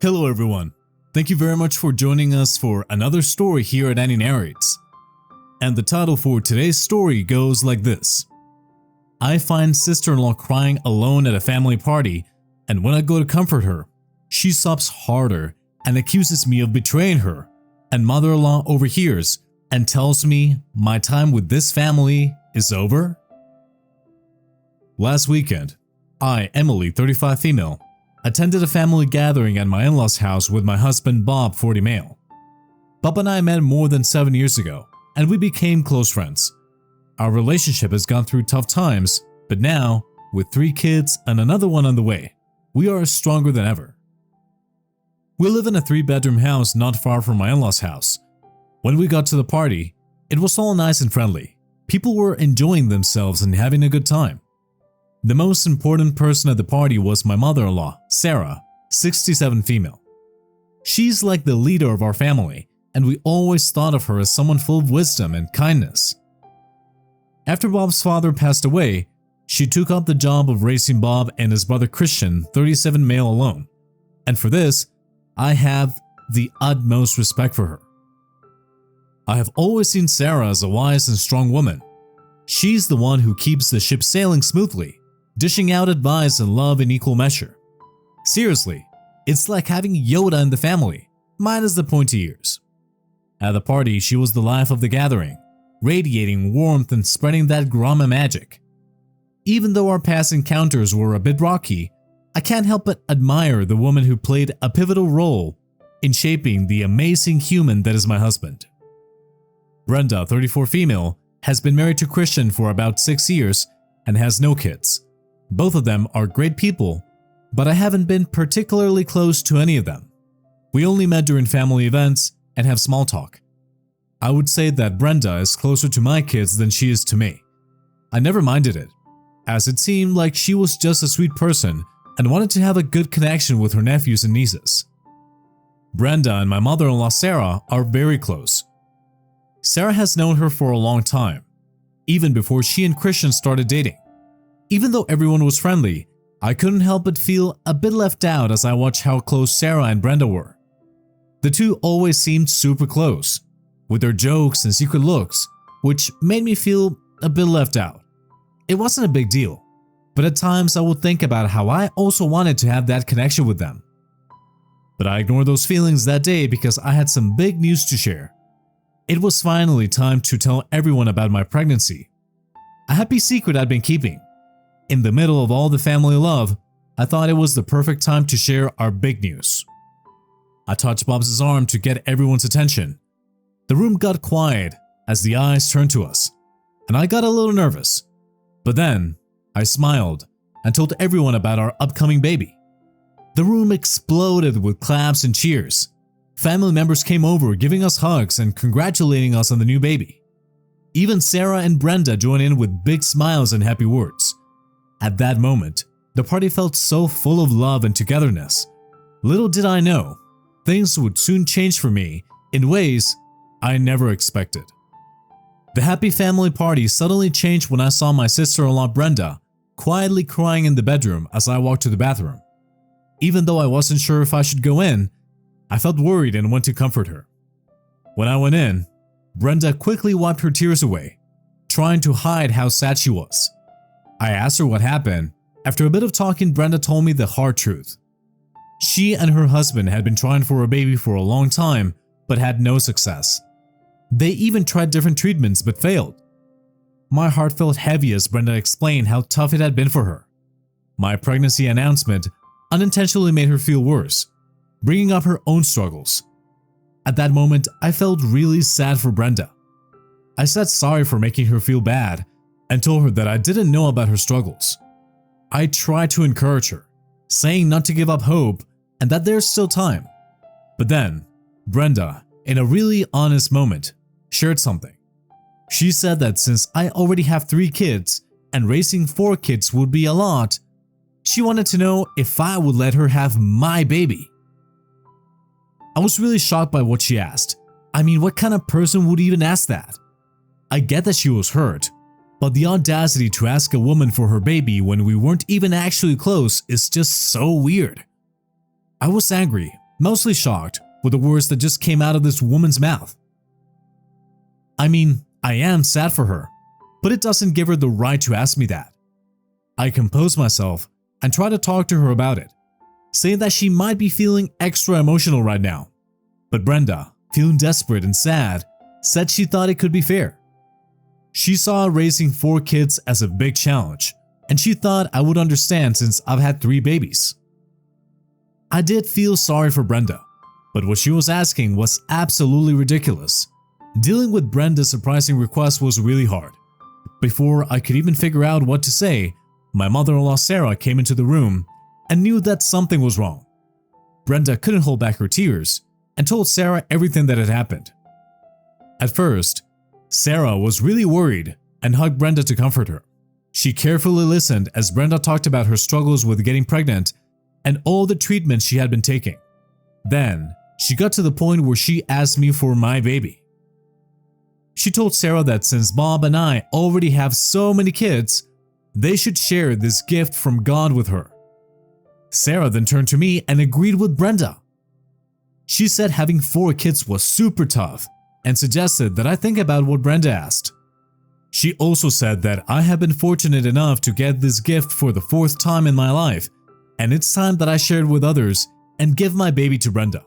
Hello everyone, thank you very much for joining us for another story here at Annie Narrates. And the title for today's story goes like this. I find sister-in-law crying alone at a family party, and when I go to comfort her, she sobs harder and accuses me of betraying her, and mother-in-law overhears and tells me my time with this family is over. Last weekend, I, Emily, 35 female, attended a family gathering at my in-laws' house with my husband Bob, 40 male. Bob and I met more than 7 years ago, and we became close friends. Our relationship has gone through tough times, but now, with 3 kids and another one on the way, we are stronger than ever. We live in a 3-bedroom house not far from my in-laws' house. When we got to the party, it was all nice and friendly. People were enjoying themselves and having a good time. The most important person at the party was my mother-in-law, Sarah, 67 female. She's like the leader of our family, and we always thought of her as someone full of wisdom and kindness. After Bob's father passed away, she took up the job of raising Bob and his brother Christian, 37 male, alone, and for this, I have the utmost respect for her. I have always seen Sarah as a wise and strong woman. She's the one who keeps the ship sailing smoothly, dishing out advice and love in equal measure. Seriously, it's like having Yoda in the family, minus the pointy ears. At the party, she was the life of the gathering, radiating warmth and spreading that grandma magic. Even though our past encounters were a bit rocky, I can't help but admire the woman who played a pivotal role in shaping the amazing human that is my husband. Brenda, 34 female, has been married to Christian for about 6 years and has no kids. Both of them are great people, but I haven't been particularly close to any of them. We only met during family events and have small talk. I would say that Brenda is closer to my kids than she is to me. I never minded it, as it seemed like she was just a sweet person and wanted to have a good connection with her nephews and nieces. Brenda and my mother-in-law Sarah are very close. Sarah has known her for a long time, even before she and Christian started dating. Even though everyone was friendly, I couldn't help but feel a bit left out as I watched how close Sarah and Brenda were. The two always seemed super close, with their jokes and secret looks, which made me feel a bit left out. It wasn't a big deal, but at times I would think about how I also wanted to have that connection with them. But I ignored those feelings that day because I had some big news to share. It was finally time to tell everyone about my pregnancy, a happy secret I'd been keeping. In the middle of all the family love, I thought it was the perfect time to share our big news. I touched Bob's arm to get everyone's attention. The room got quiet as the eyes turned to us, and I got a little nervous. But then, I smiled and told everyone about our upcoming baby. The room exploded with claps and cheers. Family members came over giving us hugs and congratulating us on the new baby. Even Sarah and Brenda joined in with big smiles and happy words. At that moment, the party felt so full of love and togetherness. Little did I know, things would soon change for me in ways I never expected. The happy family party suddenly changed when I saw my sister-in-law Brenda quietly crying in the bedroom as I walked to the bathroom. Even though I wasn't sure if I should go in, I felt worried and went to comfort her. When I went in, Brenda quickly wiped her tears away, trying to hide how sad she was. I asked her what happened. After a bit of talking, Brenda told me the hard truth. She and her husband had been trying for a baby for a long time, but had no success. They even tried different treatments but failed. My heart felt heavy as Brenda explained how tough it had been for her. My pregnancy announcement unintentionally made her feel worse, bringing up her own struggles. At that moment, I felt really sad for Brenda. I said sorry for making her feel bad and told her that I didn't know about her struggles. I tried to encourage her, saying not to give up hope and that there's still time. But then, Brenda, in a really honest moment, shared something. She said that since I already have 3 kids and raising 4 kids would be a lot, she wanted to know if I would let her have my baby. I was really shocked by what she asked. I mean, what kind of person would even ask that? I get that she was hurt, but the audacity to ask a woman for her baby when we weren't even actually close is just so weird. I was angry, mostly shocked with the words that just came out of this woman's mouth. I mean, I am sad for her, but it doesn't give her the right to ask me that. I compose myself and try to talk to her about it, saying that she might be feeling extra emotional right now. But Brenda, feeling desperate and sad, said she thought it could be fair. She saw raising 4 kids as a big challenge, and she thought I would understand since I've had 3 babies. I did feel sorry for Brenda, but what she was asking was absolutely ridiculous. Dealing with Brenda's surprising request was really hard. Before I could even figure out what to say, my mother-in-law Sarah came into the room and knew that something was wrong. Brenda couldn't hold back her tears and told Sarah everything that had happened. At first, Sarah was really worried and hugged Brenda to comfort her. She carefully listened as Brenda talked about her struggles with getting pregnant and all the treatments she had been taking. Then, she got to the point where she asked me for my baby. She told Sarah that since Bob and I already have so many kids, they should share this gift from God with her. Sarah then turned to me and agreed with Brenda. She said having 4 kids was super tough and suggested that I think about what Brenda asked. She also said that I have been fortunate enough to get this gift for the 4th time in my life, and it's time that I share it with others and give my baby to Brenda.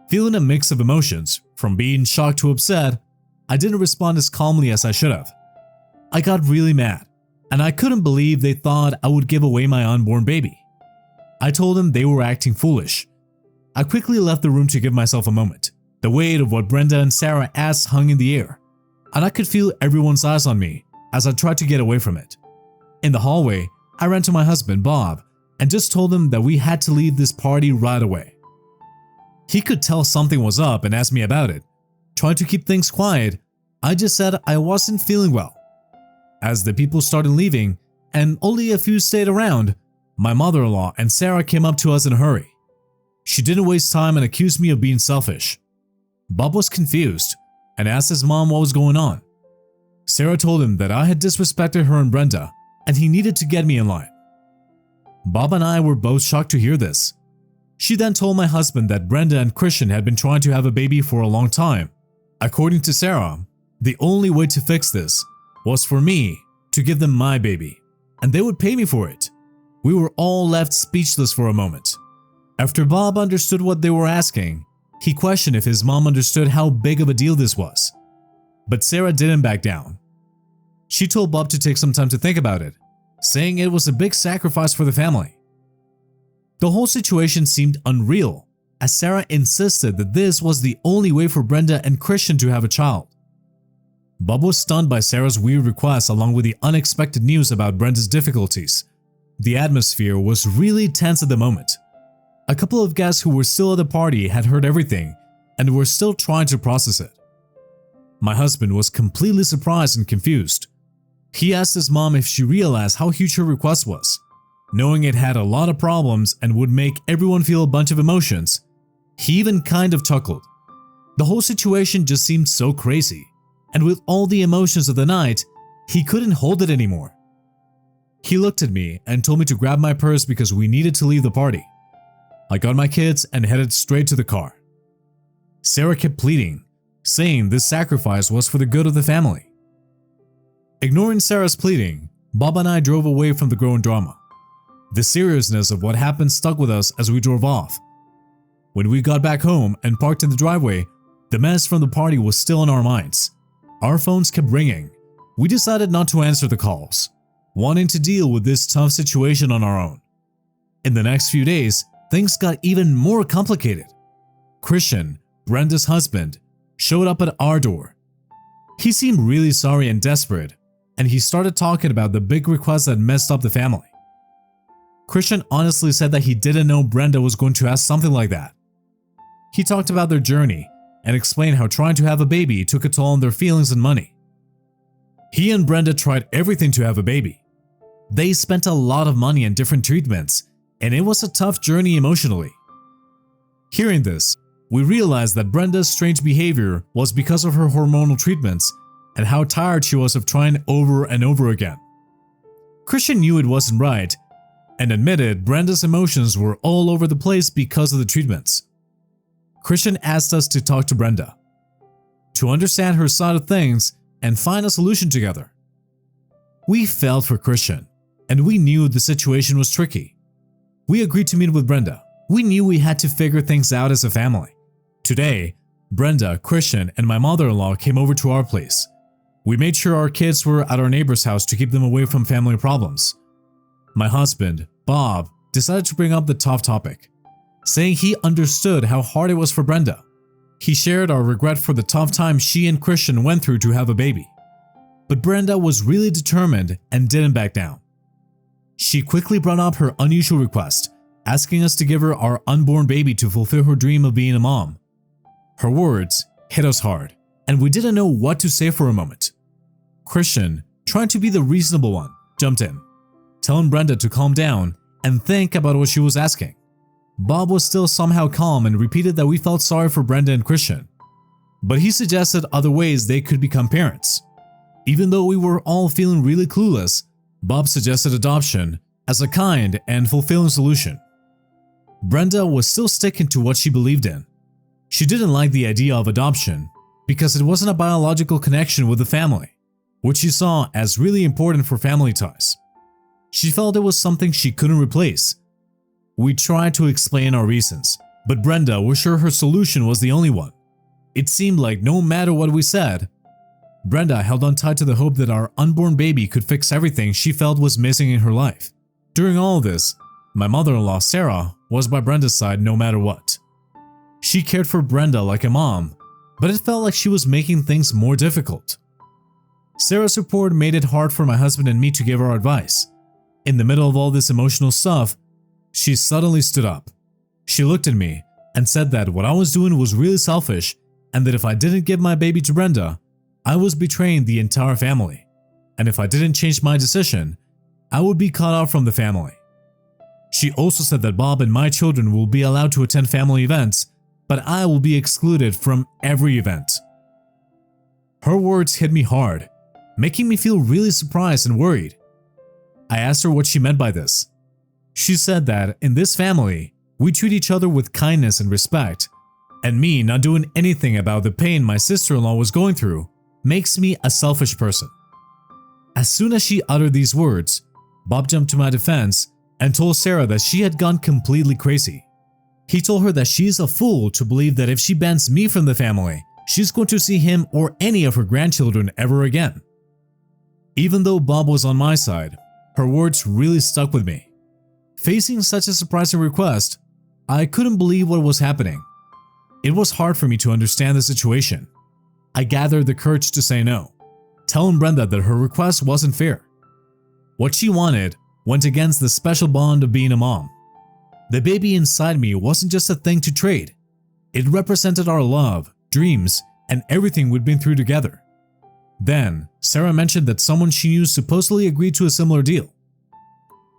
Feeling a mix of emotions, from being shocked to upset, I didn't respond as calmly as I should have. I got really mad, and I couldn't believe they thought I would give away my unborn baby. I told them they were acting foolish. I quickly left the room to give myself a moment. The weight of what Brenda and Sarah asked hung in the air, and I could feel everyone's eyes on me as I tried to get away from it. In the hallway, I ran to my husband, Bob, and just told him that we had to leave this party right away. He could tell something was up and asked me about it. Trying to keep things quiet, I just said I wasn't feeling well. As the people started leaving, and only a few stayed around, my mother-in-law and Sarah came up to us in a hurry. She didn't waste time and accused me of being selfish. Bob was confused and asked his mom what was going on. Sarah told him that I had disrespected her and Brenda, and he needed to get me in line. Bob and I were both shocked to hear this. She then told my husband that Brenda and Christian had been trying to have a baby for a long time. According to Sarah, the only way to fix this was for me to give them my baby, and they would pay me for it. We were all left speechless for a moment. After Bob understood what they were asking, he questioned if his mom understood how big of a deal this was. But Sarah didn't back down. She told Bob to take some time to think about it, saying it was a big sacrifice for the family. The whole situation seemed unreal, as Sarah insisted that this was the only way for Brenda and Christian to have a child. Bob was stunned by Sarah's weird request along with the unexpected news about Brenda's difficulties. The atmosphere was really tense at the moment. A couple of guests who were still at the party had heard everything and were still trying to process it. My husband was completely surprised and confused. He asked his mom if she realized how huge her request was. Knowing it had a lot of problems and would make everyone feel a bunch of emotions, he even kind of chuckled. The whole situation just seemed so crazy, and with all the emotions of the night, he couldn't hold it anymore. He looked at me and told me to grab my purse because we needed to leave the party. I got my kids and headed straight to the car. Sarah kept pleading, saying this sacrifice was for the good of the family. Ignoring Sarah's pleading, Bob and I drove away from the growing drama. The seriousness of what happened stuck with us as we drove off. When we got back home and parked in the driveway, the mess from the party was still on our minds. Our phones kept ringing. We decided not to answer the calls, wanting to deal with this tough situation on our own. In the next few days, things got even more complicated. Christian, Brenda's husband, showed up at our door. He seemed really sorry and desperate, and he started talking about the big request that messed up the family. Christian honestly said that he didn't know Brenda was going to ask something like that. He talked about their journey and explained how trying to have a baby took a toll on their feelings and money. He and Brenda tried everything to have a baby. They spent a lot of money on different treatments, and it was a tough journey emotionally. Hearing this, we realized that Brenda's strange behavior was because of her hormonal treatments and how tired she was of trying over and over again. Christian knew it wasn't right, and admitted Brenda's emotions were all over the place because of the treatments. Christian asked us to talk to Brenda, to understand her side of things and find a solution together. We felt for Christian, and we knew the situation was tricky. We agreed to meet with Brenda. We knew we had to figure things out as a family. Today, Brenda, Christian, and my mother-in-law came over to our place. We made sure our kids were at our neighbor's house to keep them away from family problems. My husband, Bob, decided to bring up the tough topic, saying he understood how hard it was for Brenda. He shared our regret for the tough time she and Christian went through to have a baby. But Brenda was really determined and didn't back down. She quickly brought up her unusual request, asking us to give her our unborn baby to fulfill her dream of being a mom. Her words hit us hard, and we didn't know what to say for a moment. Christian, trying to be the reasonable one, jumped in, telling Brenda to calm down and think about what she was asking. Bob was still somehow calm and repeated that we felt sorry for Brenda and Christian, but he suggested other ways they could become parents. Even though we were all feeling really clueless, Bob suggested adoption as a kind and fulfilling solution. Brenda was still sticking to what she believed in. She didn't like the idea of adoption because it wasn't a biological connection with the family, which she saw as really important for family ties. She felt it was something she couldn't replace. We tried to explain our reasons, but Brenda was sure her solution was the only one. It seemed like no matter what we said, Brenda held on tight to the hope that our unborn baby could fix everything she felt was missing in her life. During all of this, my mother-in-law Sarah was by Brenda's side no matter what. She cared for Brenda like a mom, but it felt like she was making things more difficult. Sarah's support made it hard for my husband and me to give our advice. In the middle of all this emotional stuff, she suddenly stood up. She looked at me and said that what I was doing was really selfish and that if I didn't give my baby to Brenda, I was betraying the entire family, and if I didn't change my decision, I would be cut off from the family. She also said that Bob and my children will be allowed to attend family events, but I will be excluded from every event. Her words hit me hard, making me feel really surprised and worried. I asked her what she meant by this. She said that in this family, we treat each other with kindness and respect, and me not doing anything about the pain my sister-in-law was going through makes me a selfish person. As soon as she uttered these words, Bob jumped to my defense and told Sarah that she had gone completely crazy. He told her that she's a fool to believe that if she bans me from the family, she's going to see him or any of her grandchildren ever again. Even though Bob was on my side, her words really stuck with me. Facing such a surprising request, I couldn't believe what was happening. It was hard for me to understand the situation. I gathered the courage to say no, telling Brenda that her request wasn't fair. What she wanted went against the special bond of being a mom. The baby inside me wasn't just a thing to trade. It represented our love, dreams, and everything we'd been through together. Then, Sarah mentioned that someone she knew supposedly agreed to a similar deal.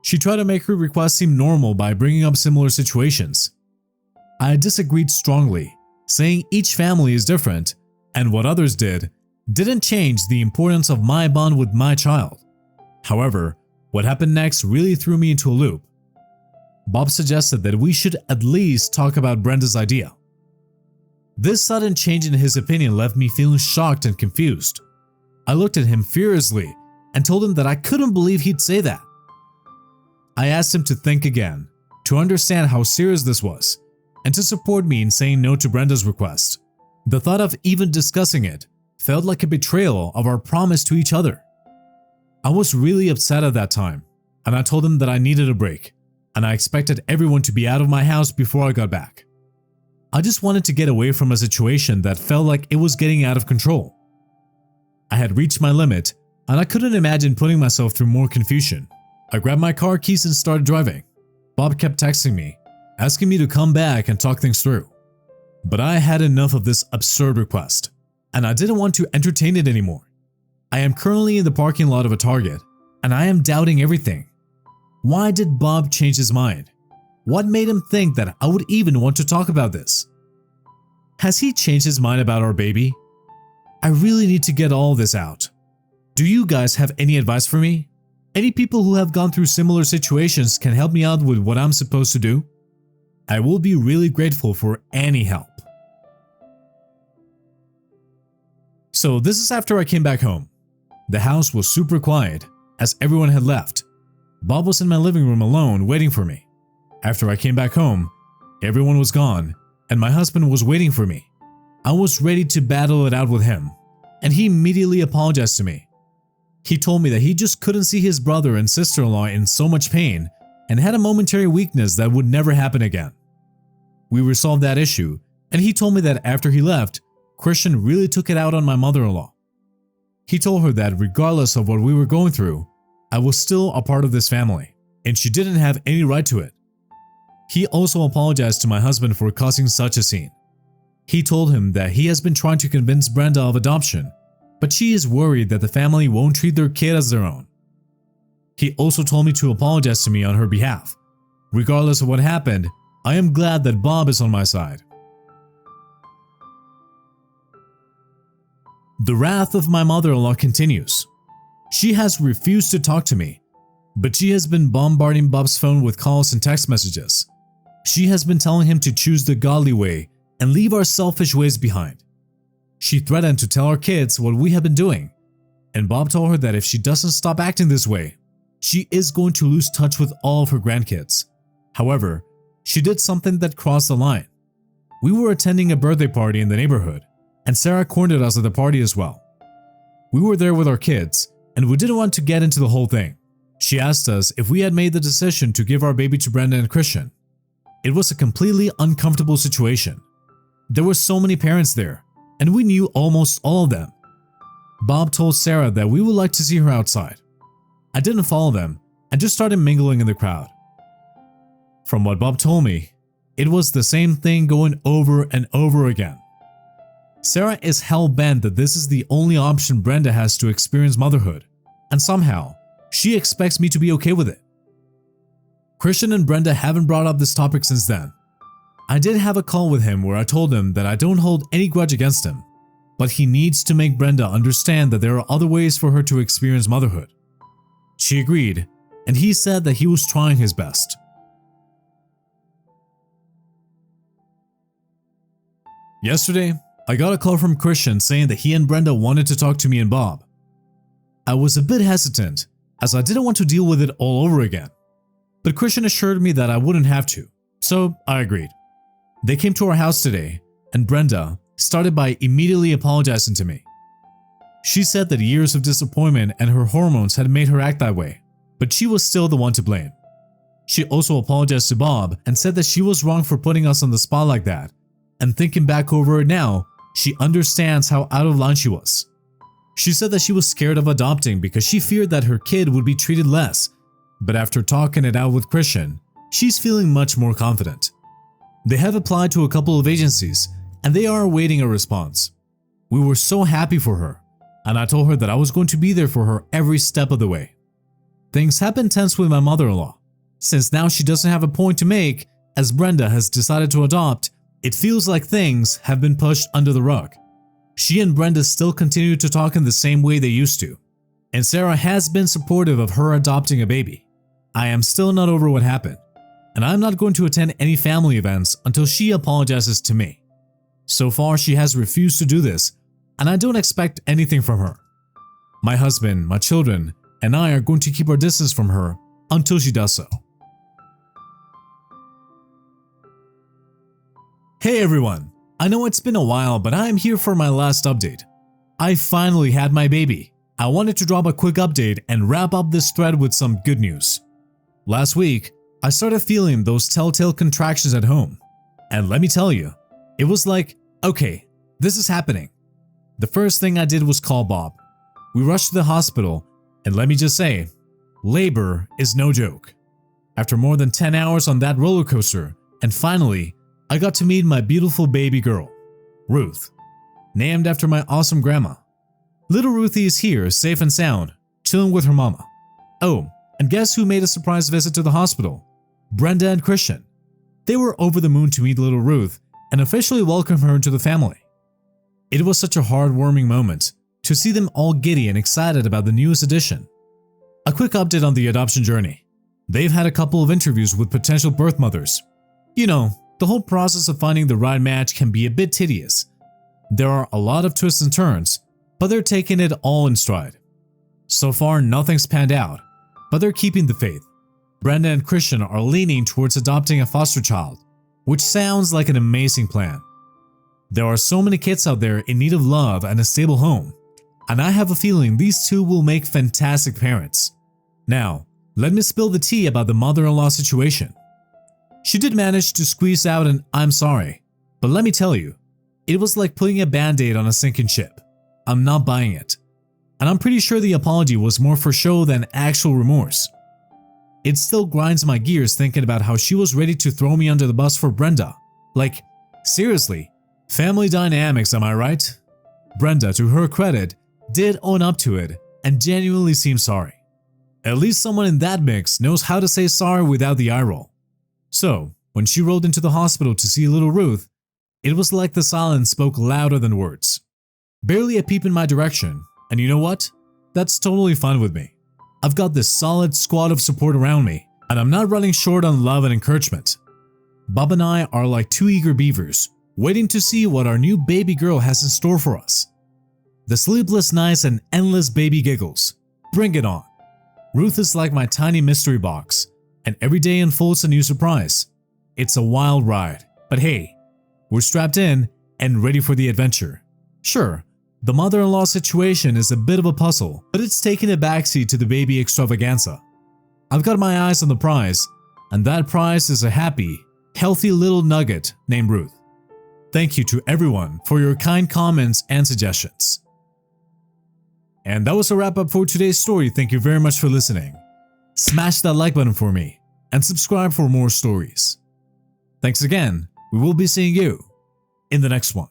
She tried to make her request seem normal by bringing up similar situations. I disagreed strongly, saying each family is different, and what others didn't change the importance of my bond with my child. However, what happened next really threw me into a loop. Bob suggested that we should at least talk about Brenda's idea. This sudden change in his opinion left me feeling shocked and confused. I looked at him furiously and told him that I couldn't believe he'd say that. I asked him to think again, to understand how serious this was, and to support me in saying no to Brenda's request. The thought of even discussing it felt like a betrayal of our promise to each other. I was really upset at that time, and I told him that I needed a break, and I expected everyone to be out of my house before I got back. I just wanted to get away from a situation that felt like it was getting out of control. I had reached my limit, and I couldn't imagine putting myself through more confusion. I grabbed my car keys and started driving. Bob kept texting me, asking me to come back and talk things through. But I had enough of this absurd request, and I didn't want to entertain it anymore. I am currently in the parking lot of a Target, and I am doubting everything. Why did Bob change his mind? What made him think that I would even want to talk about this? Has he changed his mind about our baby? I really need to get all this out. Do you guys have any advice for me? any people who have gone through similar situations can help me out with what I'm supposed to do, I will be really grateful for any help. So this is after I came back home. The house was super quiet as everyone had left. Bob was in my living room alone waiting for me. After I came back home, everyone was gone and my husband was waiting for me. I was ready to battle it out with him, and he immediately apologized to me. He told me that he just couldn't see his brother and sister-in-law in so much pain and had a momentary weakness that would never happen again. We resolved that issue, and he told me that after he left, Christian really took it out on my mother-in-law. He told her that regardless of what we were going through, I was still a part of this family, and she didn't have any right to it. He also apologized to my husband for causing such a scene. He told him that he has been trying to convince Brenda of adoption, but she is worried that the family won't treat their kid as their own. He also told me to apologize to me on her behalf. Regardless of what happened, I am glad that Bob is on my side. The wrath of my mother-in-law continues. She has refused to talk to me, but she has been bombarding Bob's phone with calls and text messages. She has been telling him to choose the godly way and leave our selfish ways behind. She threatened to tell our kids what we have been doing, and Bob told her that if she doesn't stop acting this way, she is going to lose touch with all of her grandkids. However, she did something that crossed the line. We were attending a birthday party in the neighborhood, and Sarah cornered us at the party as well. We were there with our kids, and we didn't want to get into the whole thing. She asked us if we had made the decision to give our baby to Brenda and Christian. It was a completely uncomfortable situation. There were so many parents there, and we knew almost all of them. Bob told Sarah that we would like to see her outside. I didn't follow them and just started mingling in the crowd. From what Bob told me, it was the same thing going over and over again. Sarah is hell-bent that this is the only option Brenda has to experience motherhood, and somehow, she expects me to be okay with it. Christian and Brenda haven't brought up this topic since then. I did have a call with him where I told him that I don't hold any grudge against him, but he needs to make Brenda understand that there are other ways for her to experience motherhood. She agreed, and he said that he was trying his best. Yesterday, I got a call from Christian saying that he and Brenda wanted to talk to me and Bob. I was a bit hesitant as I didn't want to deal with it all over again, but Christian assured me that I wouldn't have to, so I agreed. They came to our house today, and Brenda started by immediately apologizing to me. She said that years of disappointment and her hormones had made her act that way, but she was still the one to blame. She also apologized to Bob and said that she was wrong for putting us on the spot like that, and thinking back over it now, she understands how out of line she was. She said that she was scared of adopting because she feared that her kid would be treated less, but after talking it out with Christian, she's feeling much more confident. They have applied to a couple of agencies, and they are awaiting a response. We were so happy for her, and I told her that I was going to be there for her every step of the way. Things have been tense with my mother-in-law, since now she doesn't have a point to make as Brenda has decided to adopt. It feels like things have been pushed under the rug. She and Brenda still continue to talk in the same way they used to, and Sarah has been supportive of her adopting a baby. I am still not over what happened, and I'm not going to attend any family events until she apologizes to me. So far, she has refused to do this, and I don't expect anything from her. My husband, my children, and I are going to keep our distance from her until she does so. Hey everyone! I know it's been a while, but I am here for my last update. I finally had my baby. I wanted to drop a quick update and wrap up this thread with some good news. Last week, I started feeling those telltale contractions at home. And let me tell you, it was like, okay, this is happening. The first thing I did was call Bob. We rushed to the hospital, and let me just say, labor is no joke. After more than 10 hours on that roller coaster, and finally, I got to meet my beautiful baby girl, Ruth, named after my awesome grandma. Little Ruthie is here, safe and sound, chilling with her mama. Oh, and guess who made a surprise visit to the hospital? Brenda and Christian. They were over the moon to meet little Ruth and officially welcome her into the family. It was such a heartwarming moment to see them all giddy and excited about the newest addition. A quick update on the adoption journey. They've had a couple of interviews with potential birth mothers. You know, the whole process of finding the right match can be a bit tedious. There are a lot of twists and turns, but they're taking it all in stride. So far, nothing's panned out, but they're keeping the faith. Brenda and Christian are leaning towards adopting a foster child, which sounds like an amazing plan. There are so many kids out there in need of love and a stable home, and I have a feeling these two will make fantastic parents. Now, let me spill the tea about the mother-in-law situation. She did manage to squeeze out an "I'm sorry," but let me tell you, it was like putting a band-aid on a sinking ship. I'm not buying it. And I'm pretty sure the apology was more for show than actual remorse. It still grinds my gears thinking about how she was ready to throw me under the bus for Brenda. Like, seriously, family dynamics, am I right? Brenda, to her credit, did own up to it and genuinely seemed sorry. At least someone in that mix knows how to say sorry without the eye roll. So, when she rode into the hospital to see little Ruth, it was like the silence spoke louder than words. Barely a peep in my direction, and you know what? That's totally fine with me. I've got this solid squad of support around me, and I'm not running short on love and encouragement. Bob and I are like two eager beavers, waiting to see what our new baby girl has in store for us. The sleepless nights and endless baby giggles. Bring it on. Ruth is like my tiny mystery box, and every day unfolds a new surprise. It's a wild ride, but hey, we're strapped in and ready for the adventure. Sure, the mother-in-law situation is a bit of a puzzle, but it's taking a backseat to the baby extravaganza. I've got my eyes on the prize, and that prize is a happy, healthy little nugget named Ruth. Thank you to everyone for your kind comments and suggestions. And that was a wrap up for today's story. Thank you very much for listening. Smash that like button for me and subscribe for more stories. Thanks again. We will be seeing you in the next one.